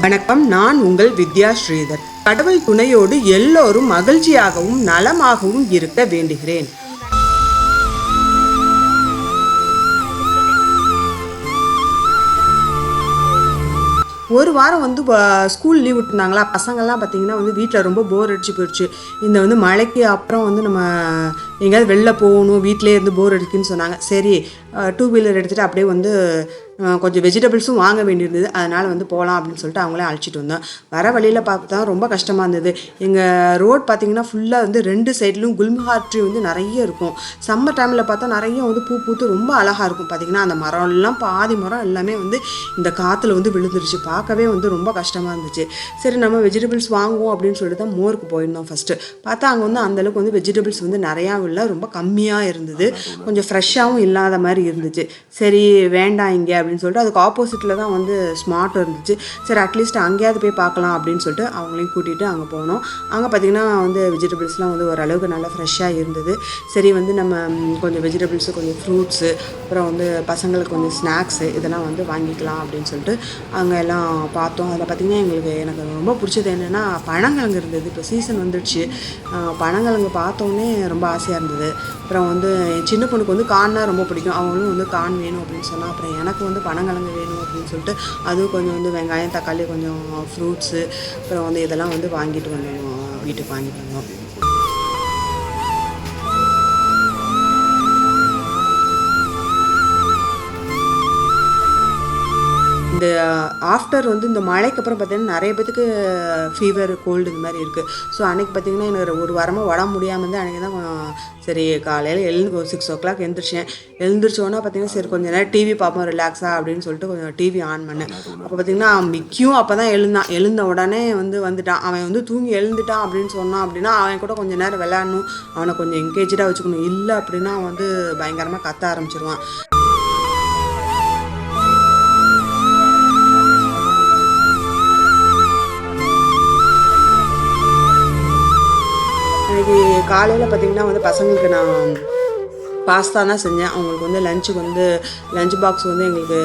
வணக்கம். நான் உங்கள் வித்யா ஸ்ரீதர். கடவுள் துணையோடு எல்லோரும் மகிழ்ச்சியாகவும் நலமாகவும் இருக்க வேண்டுகிறேன். ஒரு வாரம் வந்து ஸ்கூல் லீவ் விட்டுருந்தாங்களா, பசங்கள்லாம் பார்த்திங்கன்னா வந்து வீட்டில் ரொம்ப போர் அடிச்சு போயிடுச்சு. இந்த மழைக்கு அப்புறம் நம்ம எங்கேயாவது வெளில போகணும், வீட்டிலே இருந்து போர் அடிக்குன்னு சொன்னாங்க. சரி, 2 வீலர் எடுத்துகிட்டு அப்படியே கொஞ்சம் வெஜிடபிள்ஸும் வாங்க வேண்டியிருந்தது. அதனால் போகலாம் அப்படின்னு சொல்லிட்டு அவங்களே அழைச்சிட்டு வந்தோம். வர வழியில் பார்த்தா ரொம்ப கஷ்டமாக இருந்தது. எங்கள் ரோட் பார்த்திங்கன்னா ஃபுல்லாக 2 சைட்லையும் குல்மஹார் ட்ரீ நிறைய இருக்கும். சம்மர் டைமில் பார்த்தா நிறைய பூ பூத்து ரொம்ப அழகாக இருக்கும். பார்த்திங்கன்னா அந்த மரம்லாம் பாதி மரம் எல்லாமே இந்த காற்றுல விழுந்துருச்சு. பார்க்கவே ரொம்ப கஷ்டமாக இருந்துச்சு. சரி, நம்ம வெஜிடபிள்ஸ் வாங்குவோம் அப்படின்னு சொல்லிட்டு தான் மோருக்கு போயிருந்தோம். ஃபஸ்ட்டு பார்த்தா அங்கே அந்தளவுக்கு வெஜிடபிள்ஸ் நிறையா இல்லை, ரொம்ப கம்மியாக இருந்தது. கொஞ்சம் ஃப்ரெஷ்ஷாகவும் இல்லாத மாதிரி இருந்துச்சு. சரி, வேண்டாம் இங்கே அப்படின்னு சொல்லிட்டு அதுக்கு ஆப்போசிட்டில் தான் ஸ்மார்ட் இருந்துச்சு. சரி, அட்லீஸ்ட் அங்கேயாவது போய் பார்க்கலாம் அப்படின்னு சொல்லிட்டு அவங்களையும் கூட்டிகிட்டு அங்கே போனோம். அங்கே பார்த்திங்கன்னா வெஜிடபிள்ஸ்லாம் ஓரளவுக்கு நல்லா ஃப்ரெஷ்ஷாக இருந்தது. சரி, நம்ம கொஞ்சம் வெஜிடபிள்ஸு, கொஞ்சம் ஃப்ரூட்ஸு, அப்புறம் பசங்களுக்கு கொஞ்சம் ஸ்நாக்ஸு இதெல்லாம் வாங்கிக்கலாம் அப்படின்னு சொல்லிட்டு அங்கே எல்லாம் பார்த்தோம். அதில் பார்த்திங்கன்னா எனக்கு ரொம்ப பிடிச்சது என்னென்னா பனங்கிழங்கு இருந்தது. இப்போ சீசன் வந்துடுச்சு. பனங்கிழங்கு பார்த்தோன்னே ரொம்ப ஆசையாக இருந்தது. அப்புறம் என் சின்ன பொண்ணுக்கு கான்னா ரொம்ப பிடிக்கும். அவங்களும் கான் வேணும் அப்படின்னு சொன்னால், அப்புறம் எனக்கு பனங்கிழங்கு வேணும் அப்படின்னு சொல்லிட்டு அதுவும் கொஞ்சம் வெங்காயம், தக்காளி, கொஞ்சம் ஃப்ரூட்ஸு, அப்புறம் இதெல்லாம் வாங்கிட்டு வந்தோம், வீட்டுக்கு வாங்கிட்டு வந்தோம். இந்த ஆஃப்டர் இந்த மழைக்கு அப்புறம் பார்த்திங்கன்னா நிறைய பேத்துக்கு ஃபீவர், கோல்டு இந்த மாதிரி இருக்குது. ஸோ அன்றைக்கி பார்த்திங்கன்னா எனக்கு ஒரு வாரமாக உடம்பு முடியாமல் இருந்து அன்றைக்கி தான் சரி காலையில் 6 o'clock எழுந்திரிச்சோன்னா பார்த்திங்கன்னா சரி கொஞ்சம் நேரம் டிவி பார்ப்போம் ரிலாக்ஸாக அப்படின்னு சொல்லிட்டு கொஞ்சம் டிவி ஆன் பண்ணேன். அப்போ பார்த்திங்கன்னா மிக்கியும் அப்போ தான் எழுந்த உடனே வந்துட்டான். அவன் தூங்கி எழுந்துட்டான் அப்படின்னு சொன்னான் அப்படின்னா அவன் கூட கொஞ்சம் நேரம் விளையாடணும், அவனை கொஞ்சம் என்கேஜாக வச்சுக்கணும். இல்லை அப்படின்னா அவன் பயங்கரமாக கத்த ஆரம்பிச்சிருவான். அன்றைக்கி காலையில் பார்த்திங்கன்னா பசங்களுக்கு நான் பாஸ்தா தான் செஞ்சேன். அவங்களுக்கு லஞ்சுக்கு லஞ்ச் பாக்ஸ் எங்களுக்கு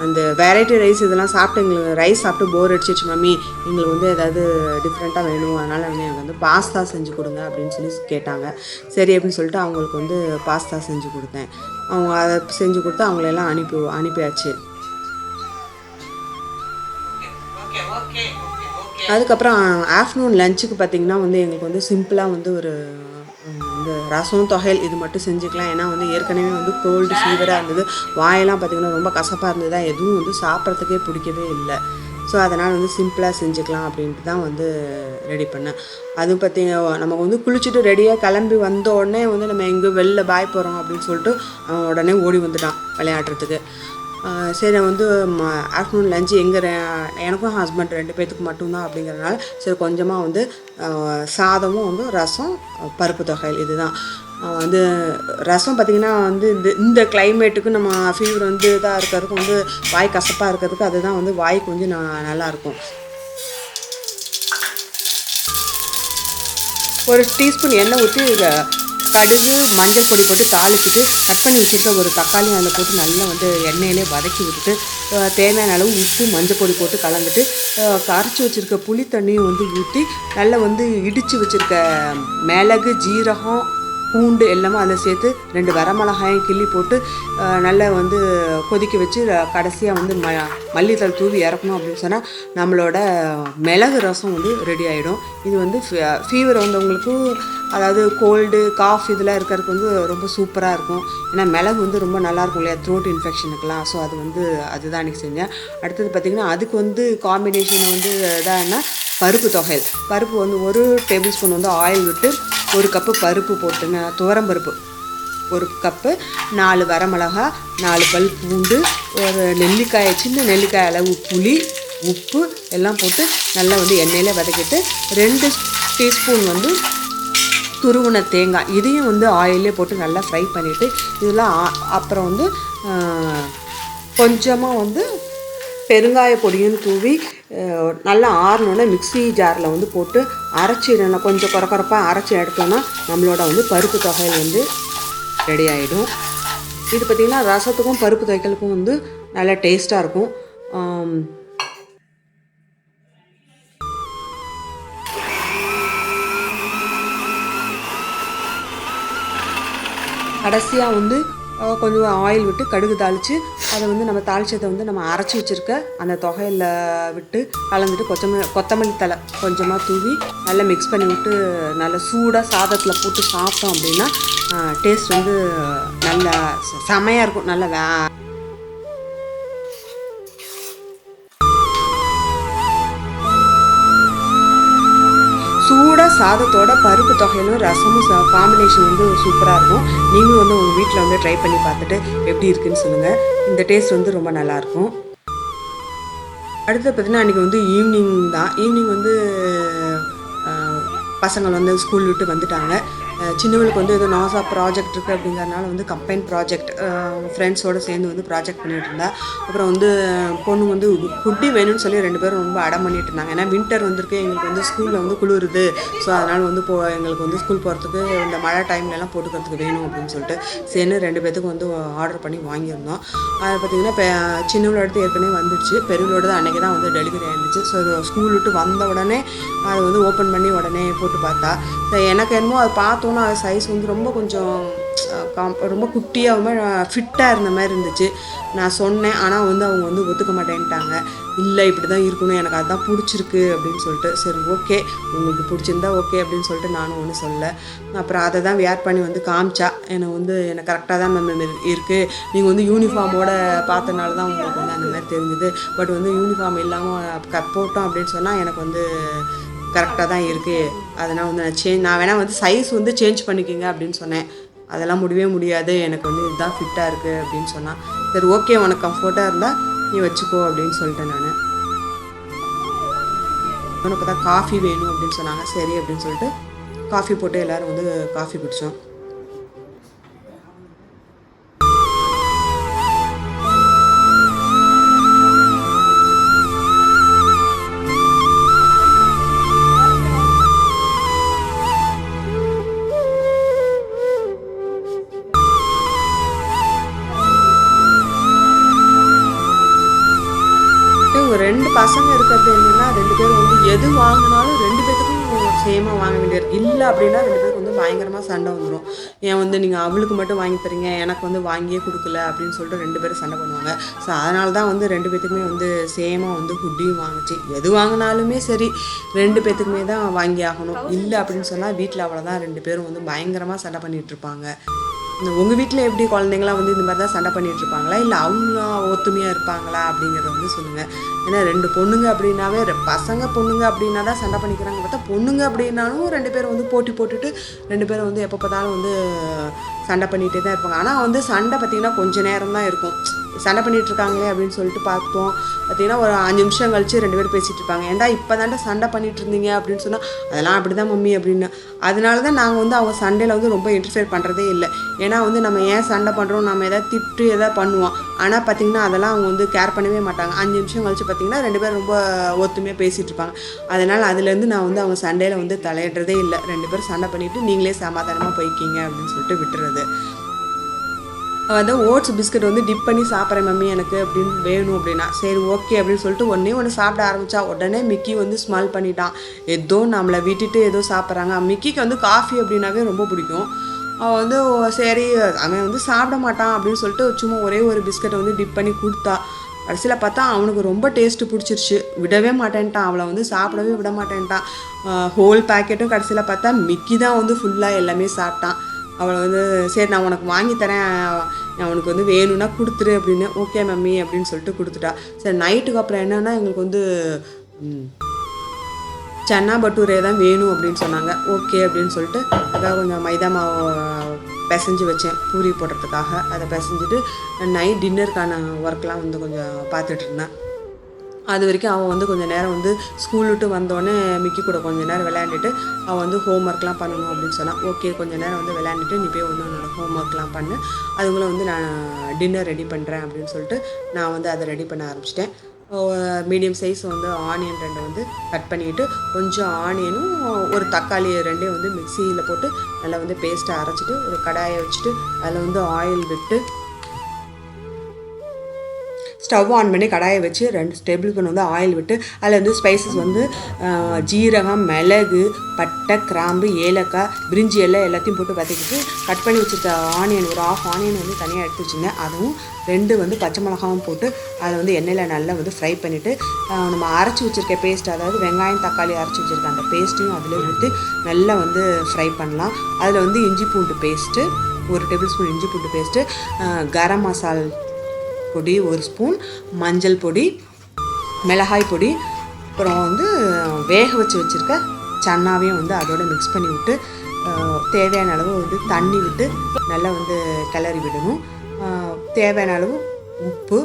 அந்த வெரைட்டி ரைஸ் இதெல்லாம் சாப்பிட்டு எங்களுக்கு ரைஸ் சாப்பிட்டு போர் அடிச்சிச்சு மம்மி, எங்களுக்கு ஏதாவது டிஃப்ரெண்ட்டாக வேணும், அதனால் எனக்கு பாஸ்தா செஞ்சு கொடுங்க அப்படின்னு சொல்லி கேட்டாங்க. சரி அப்படின்னு சொல்லிட்டு அவங்களுக்கு பாஸ்தா செஞ்சு கொடுத்தேன். அவங்க அதை செஞ்சு கொடுத்து அவங்களெல்லாம் அனுப்பியாச்சு. அதுக்கப்புறம் ஆஃப்டர்நூன் லஞ்சுக்கு பார்த்திங்கன்னா எங்களுக்கு சிம்பிளாக ஒரு ரசம், தொகையல் இது மட்டும் செஞ்சுக்கலாம். ஏன்னா ஏற்கனவே கோல்டு ஃபீவராக இருந்தது. வாயெல்லாம் பார்த்திங்கன்னா ரொம்ப கசப்பாக இருந்தது. எதுவும் சாப்பிட்றதுக்கே பிடிக்கவே இல்லை. ஸோ அதனால் சிம்பிளாக செஞ்சுக்கலாம் அப்படின்ட்டு தான் ரெடி பண்ணேன். அதுவும் பார்த்திங்கன்னா நம்ம குளிச்சுட்டு ரெடியாக கிளம்பி வந்த உடனே நம்ம எங்கே வெளில பாய் போகிறோம் அப்படின்னு சொல்லிட்டு அவன் உடனே ஓடி வந்துட்டான் விளையாடுறதுக்கு. சரி, ஆஃப்டர்நூன் லஞ்சு எனக்கும் ஹஸ்பண்ட் 2 பேர்த்துக்கு மட்டும்தான் அப்படிங்கிறதுனால சரி கொஞ்சமாக சாதமும் ரசம், பருப்பு தொகையல் இதுதான். ரசம் பார்த்திங்கன்னா இந்த கிளைமேட்டுக்கு நம்ம ஃபீவர் இதாக இருக்கிறதுக்கு வாய் கசப்பாக இருக்கிறதுக்கு அதுதான் வாய் கொஞ்சம் நல்லாயிருக்கும். ஒரு டீஸ்பூன் எண்ணெய் ஊற்றி கடுகு, மஞ்சள் பொடி போட்டு தாளிச்சிட்டு கட் பண்ணி வச்சுருக்க ஒரு தக்காளி அதில் போட்டு நல்லா எண்ணெயிலே வதக்கி விட்டுட்டு தேவையான அளவு உப்பு, மஞ்சள் பொடி போட்டு கலந்துட்டு கரைச்சி வச்சுருக்க புளி தண்ணியும் ஊற்றி நல்லா இடித்து வச்சுருக்க மிளகு, ஜீரகம், பூண்டு எல்லாமே அதில் சேர்த்து 2 வரமிளகாயும் கிள்ளி போட்டு நல்லா கொதிக்க வச்சு கடைசியாக மல்லித்தலை தூவி இறக்கணும் அப்படின்னு சொன்னால் நம்மளோட மிளகு ரசம் ரெடி ஆகிடும். இது ஃபீவர் வந்தவங்களுக்கு, அதாவது கோல்டு, காஃப் இதெல்லாம் இருக்கிறதுக்கு ரொம்ப சூப்பராக இருக்கும். ஏன்னா மிளகு ரொம்ப நல்லாயிருக்கும் இல்லையா, த்ரோட் இன்ஃபெக்ஷனுக்கெலாம். ஸோ அதுதான் அன்றைக்கி செஞ்சேன். அடுத்தது பார்த்திங்கன்னா அதுக்கு காம்பினேஷன் இதான்னா பருப்பு தொகையல். பருப்பு 1 டேபிள் ஸ்பூன் ஆயில் விட்டு 1 கப்பு பருப்பு போட்டுங்க, துவரம்பருப்பு 1 கப்பு, 4 வரமிளகா, 4 பல் பூண்டு, ஒரு நெல்லிக்காய், சின்ன நெல்லிக்காய் அளவு புளி, உப்பு எல்லாம் போட்டு நல்லா எண்ணெயில் வதக்கிட்டு 2 டீஸ்பூன் துருவின தேங்காய் இதையும் ஆயிலே போட்டு நல்லா ஃப்ரை பண்ணிவிட்டு இதெல்லாம் அப்புறம் கொஞ்சமாக பெருங்காய பொடியும் தூவி நல்லா ஆறணுன்னா மிக்ஸி ஜாரில் போட்டு அரைச்சிடணும். கொஞ்சம் குறப்பாக அரைச்சி எடுத்தோன்னா நம்மளோட பருப்பு தொகையல் ரெடி ஆகிடும். இது பார்த்திங்கன்னா ரசத்துக்கும் பருப்பு தொகையலுக்கும் நல்லா டேஸ்ட்டாக இருக்கும். கடைசியாக வந்து கொஞ்சம் ஆயில் விட்டு கடுகு தாளித்து அதை வந்து நம்ம தாளிச்சதை வந்து நம்ம அரைச்சி வச்சுருக்க அந்த தொகையில் விட்டு கலந்துட்டு கொத்தமல்லி தழை கொஞ்சமாக தூவி நல்லா மிக்ஸ் பண்ணி விட்டு நல்லா சூடாக சாதத்தில் போட்டு சாப்பிட்டோம் அப்படின்னா டேஸ்ட் வந்து நல்லா செமையாக இருக்கும். நல்லா சூடாக சாதத்தோட பருப்பு தொகையிலும் ரசமும் காம்பினேஷன் வந்து சூப்பராக இருக்கும். நீங்களும் வந்து உங்கள் வீட்டில் வந்து ட்ரை பண்ணி பார்த்துட்டு எப்படி இருக்குன்னு சொல்லுங்கள். இந்த டேஸ்ட் வந்து ரொம்ப நல்லாயிருக்கும். அடுத்து பார்த்திங்கன்னா அன்றைக்கி வந்து ஈவினிங் வந்து பசங்கள் வந்து ஸ்கூல் விட்டு வந்துட்டாங்க. சின்னவளுக்கு வந்து ஏதோ நாசா ப்ராஜெக்ட் இருக்குது அப்படிங்கிறதுனால வந்து கம்பைன் ப்ராஜெக்ட் ஃப்ரெண்ட்ஸோடு சேர்ந்து வந்து ப்ராஜெக்ட் பண்ணிகிட்டு இருந்தா. அப்புறம் வந்து பொண்ணு வந்து குட்டி வேணும்னு சொல்லி 2 பேரும் ரொம்ப அடம் பண்ணிட்டு இருந்தாங்க. ஏன்னா வின்டர் வந்திருக்கு, எங்களுக்கு வந்து ஸ்கூலில் வந்து குளிருது, ஸோ அதனால் வந்து எங்களுக்கு வந்து ஸ்கூல் போகிறதுக்கு இந்த மழை டைம்லலாம் போட்டுக்கிறதுக்கு வேணும் அப்படின்னு சொல்லிட்டு சேர்ந்து 2 பேத்துக்கு வந்து ஆர்டர் பண்ணி வாங்கியிருந்தோம். அதை பார்த்திங்கன்னா சின்னவளோட எடுத்து ஏற்கனவே வந்துடுச்சு, பெரியவளோட தான் அன்றைக்கி தான் வந்து டெலிவரி ஆகிடுச்சு. ஸோ ஸ்கூல் விட்டு வந்த உடனே அதை வந்து ஓப்பன் பண்ணி உடனே போட்டு பார்த்தா. ஸோ எனக்கு என்னமோ அதை பார்த்தோன்னா அது சைஸ் வந்து ரொம்ப கொஞ்சம் ரொம்ப குட்டியாக ஃபிட்டாக இருந்த மாதிரி இருந்துச்சு. நான் சொன்னேன், ஆனால் வந்து அவங்க வந்து ஒத்துக்க மாட்டேன்ட்டாங்க. இல்லை இப்படி தான் இருக்கணும், எனக்கு அதுதான் பிடிச்சிருக்கு அப்படின்னு சொல்லிட்டு. சரி ஓகே, உங்களுக்கு பிடிச்சிருந்தா ஓகே அப்படின்னு சொல்லிட்டு நானும் ஒன்றும் சொல்லலை. அப்புறம் அதை தான் வியர் பண்ணி வந்து காமிச்சா. எனக்கு கரெக்டாக தான் மேம் இருக்குது, நீங்கள் வந்து யூனிஃபார்மோட பார்த்தனால தான் உங்களுக்கு வந்து அந்த மாதிரி தெரிஞ்சுது, பட் வந்து யூனிஃபார்ம் இல்லாமல் போட்டோம் அப்படின்னு சொன்னால் எனக்கு வந்து கரெக்டாக தான் இருக்குது, அதனால் வந்து நான் வேணால் வந்து சைஸ் வந்து சேஞ்ச் பண்ணிக்கிங்க அப்படின்னு சொன்னேன். அதெல்லாம் முடியாது, எனக்கு வந்து இதுதான் ஃபிட்டாக இருக்குது அப்படின்னு சொன்னான். சரி ஓகே, உனக்கு கம்ஃபர்ட்டாக இருந்தால் நீ வச்சுக்கோ அப்படின்னு சொல்லிட்டேன். நான் இப்போ தான் காஃபி வேணும் அப்படின்னு சொன்னாங்க. சரி அப்படின்னு சொல்லிட்டு காஃபி போட்டு எல்லோரும் வந்து காஃபி குடித்தோம். ஒரு 2 பசங்க இருக்கிறது என்னென்னா 2 பேரும் வந்து எது வாங்கினாலும் 2 பேத்துக்கும் சேமாக வாங்க வேண்டியது. இல்லை அப்படின்னா 2 பேருக்கு வந்து பயங்கரமாக சண்டை வந்துடும். ஏன் வந்து நீங்கள் அவளுக்கு மட்டும் வாங்கி தரீங்க, எனக்கு வந்து வாங்கியே கொடுக்கல அப்படின்னு சொல்லிட்டு 2 பேரும் சண்டை பண்ணுவாங்க. ஸோ அதனால தான் வந்து 2 பேத்துக்குமே வந்து சேமாக வந்து ஹுட்டியும் வாங்கிச்சு. எது வாங்கினாலுமே சரி 2 பேத்துக்குமே தான் வாங்கி ஆகணும். இல்லை அப்படின்னு சொன்னால் வீட்டில் அவ்வளோதான் 2 பேரும் வந்து பயங்கரமாக சண்டை பண்ணிகிட்ருப்பாங்க. உங்கள் வீட்டில் எப்படி குழந்தைங்களாம் வந்து இந்த மாதிரி தான் சண்டை பண்ணிகிட்டு இருப்பாங்களா, இல்லை அவங்க ஒத்துமையாக இருப்பாங்களா அப்படிங்கிறத வந்து சொல்லுங்கள். ஏன்னா 2 பொண்ணுங்க அப்படின்னாவே பசங்க பொண்ணுங்க அப்படின்னா தான் சண்டை பண்ணிக்கிறாங்க. பார்த்தா பொண்ணுங்க அப்படின்னாலும் 2 பேரும் வந்து போட்டி போட்டுட்டு 2 பேரும் வந்து எப்போ பார்த்தாலும் வந்து சண்டை பண்ணிகிட்டே தான் இருப்பாங்க. ஆனால் வந்து சண்டை பார்த்திங்கன்னா கொஞ்சம் நேரம் தான் இருக்கும். சண்டை பண்ணிகிட்ருக்காங்களே அப்படின்னு சொல்லிட்டு பார்த்தோம். பார்த்திங்கன்னா ஒரு 5 நிமிஷம் கழிச்சு 2 பேரும் பேசிகிட்டு இருப்பாங்க. ஏன்டா இப்போ தாண்டா சண்டை பண்ணிகிட்டு இருந்தீங்க அப்படின்னு சொன்னால், அதெல்லாம் அப்படி தான் மம்மி அப்படின்னு. அதனால தான் நாங்கள் வந்து அவங்க சண்டையில் வந்து ரொம்ப இன்டர்ஃபியர் பண்ணுறதே இல்லை. ஏன்னா வந்து நம்ம ஏன் சண்டை பண்ணுறோம், நம்ம எதாவது திட்டு எதாவது பண்ணுவோம். ஆனால் பார்த்திங்கன்னா அதெல்லாம் அவங்க வந்து கேர் பண்ணவே மாட்டாங்க. 5 நிமிஷம் கழிச்சு பார்த்திங்கன்னா 2 பேரும் ரொம்ப ஒத்துமையாக பேசிகிட்டு இருப்பாங்க. அதனால் அதுலேருந்து நான் வந்து அவங்க சண்டையில் வந்து தலையிடுறதே இல்லை. 2 பேரும் சண்டை பண்ணிவிட்டு நீங்களே சமாதானமாக போய்க்கிங்க அப்படின்னு சொல்லிட்டு விட்டுறது. வந்து ஓட்ஸ் பிஸ்கட் வந்து டிப் பண்ணி சாப்பிட்றேன் மம்மி எனக்கு அப்படின்னு வேணும் அப்படின்னா, சரி ஓகே அப்படின்னு சொல்லிட்டு ஒன்று சாப்பிட ஆரம்பித்தா உடனே மிக்கி வந்து ஸ்மெல் பண்ணிட்டான். ஏதோ நம்மளை விட்டுட்டு ஏதோ சாப்பிட்றாங்க. மிக்கிக்கு வந்து காஃபி அப்படின்னாவே ரொம்ப பிடிக்கும். அவன் வந்து சரி அவன் வந்து சாப்பிட மாட்டான் அப்படின்னு சொல்லிட்டு சும்மா ஒரே ஒரு பிஸ்கட்டை வந்து டிப் பண்ணி கொடுத்தா. கடைசியில் பார்த்தா அவனுக்கு ரொம்ப டேஸ்ட்டு பிடிச்சிருச்சு. விடவே மாட்டேன்ட்டான், அவளை வந்து சாப்பிடவே விட மாட்டேன்ட்டான். ஹோல் பேக்கெட்டும் கடைசியில் பார்த்தா மிக்கி தான் வந்து ஃபுல்லாக எல்லாமே சாப்பிட்டான். அவளை வந்து சரி நான் உனக்கு வாங்கி தரேன், அவனுக்கு வந்து வேணும்னா கொடுத்துரு அப்படின்னு. ஓகே மம்மி அப்படின்னு சொல்லிட்டு கொடுத்துட்டா. சரி நைட்டுக்கு அப்புறம் என்னென்னா எங்களுக்கு வந்து சன்னா பட்டூரே தான் வேணும் அப்படின்னு சொன்னாங்க. ஓகே அப்படின்னு சொல்லிட்டு அதாவது கொஞ்சம் மைதா மாவு பிசைஞ்சு வச்சேன் பூரி போடுறதுக்காக. அதை பிசைஞ்சிட்டு நைட் டின்னருக்கான ஒர்க்லாம் வந்து கொஞ்சம் பார்த்துட்டு இருந்தேன். அது வரைக்கும் அவன் வந்து கொஞ்சம் நேரம் வந்து ஸ்கூல் விட்டு வந்தோடனே மிக்கி கூட கொஞ்சம் நேரம் விளையாண்டுட்டு அவன் வந்து ஹோம் ஒர்க்லாம் பண்ணணும் அப்படின்னு சொன்னான். ஓகே கொஞ்சம் நேரம் வந்து விளையாண்டுட்டு நீ போய் வந்து என்னோடய ஹோம் ஒர்க்லாம் பண்ணு, அதுக்குள்ளே வந்து நான் டின்னர் ரெடி பண்ணுறேன் அப்படின்னு சொல்லிட்டு நான் வந்து அதை ரெடி பண்ண ஆரம்பிச்சிட்டேன். மீடியம் சைஸ் வந்து ஆனியன் 2 வந்து கட் பண்ணிவிட்டு கொஞ்சம் ஆனியனும் ஒரு தக்காளி 2 வந்து மிக்சியில் போட்டு நல்லா வந்து பேஸ்ட்டை அரைச்சிட்டு ஒரு கடாயை வச்சுட்டு அதில் வந்து ஆயில் விட்டு ஸ்டவ் ஆன் பண்ணி கடாயை வச்சு 2 டேபிள் ஸ்பூன் வந்து ஆயில் விட்டு அதில் வந்து ஸ்பைசஸ் வந்து ஜீரகம், மிளகு, பட்டை, கிராம்பு, ஏலக்காய், பிரிஞ்சி எல்லாம் எல்லாத்தையும் போட்டு வதக்கிட்டு கட் பண்ணி வச்சுருக்க ஆனியன் ஒரு ஆஃப் ஆனியன் வந்து தனியாக எடுத்து வச்சுருந்தேன். அதுவும் 2 வந்து பச்சை மிளகாவும் போட்டு அதை வந்து எண்ணெயில் நல்லா வந்து ஃப்ரை பண்ணிவிட்டு நம்ம அரைச்சி வச்சுருக்க பேஸ்ட், அதாவது வெங்காயம் தக்காளி அரைச்சி வச்சுருக்க அந்த பேஸ்ட்டையும் அதில் விட்டு நல்லா வந்து ஃப்ரை பண்ணலாம். அதில் வந்து இஞ்சி பூண்டு பேஸ்ட்டு 1 டேபிள் ஸ்பூன் இஞ்சி பூண்டு பேஸ்ட்டு, கரம் மசால் பொடி 1 ஸ்பூன், மஞ்சள் பொடி, மிளகாய் பொடி, அப்புறம் வந்து வேக வச்சுருக்க சன்னாவையும் வந்து அதோடு மிக்ஸ் பண்ணி விட்டு தேவையான அளவு வந்து தண்ணி விட்டு நல்லா வந்து கிளறி விடணும். தேவையான அளவு உப்பு,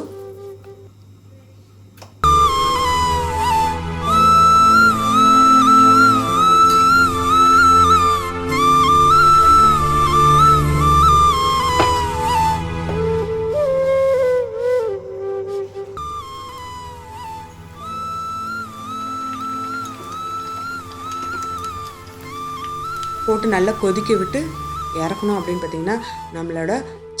போட்டு நல்லா கொதிக்க விட்டு இறக்கணும். அப்படின்னு பார்த்திங்கன்னா நம்மளோட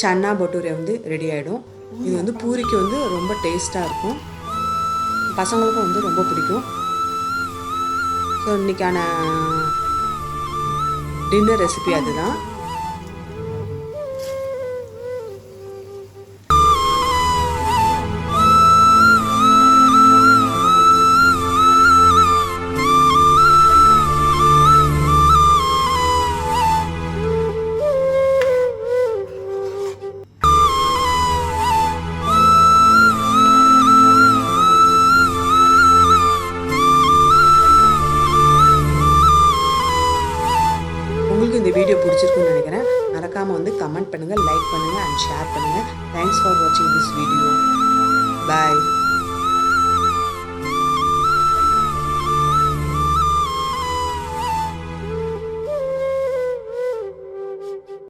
சன்னா பட்டூரி வந்து ரெடி ஆகிடும். இது வந்து பூரிக்கு வந்து ரொம்ப டேஸ்ட்டாக இருக்கும், பசங்களுக்கும் வந்து ரொம்ப பிடிக்கும். ஸோ இன்றைக்கான டின்னர் ரெசிபி அதுதான். உங்களுக்கு இந்த வீடியோ பிடிச்சிருக்குன்னு நினைக்கிறேன். மறக்காமல் வந்து கமெண்ட் பண்ணுங்கள், லைக் பண்ணுங்கள் அண்ட் ஷேர் பண்ணுங்கள். தேங்க்ஸ் ஃபார் வாட்சிங் திஸ் வீடியோ. பாய்.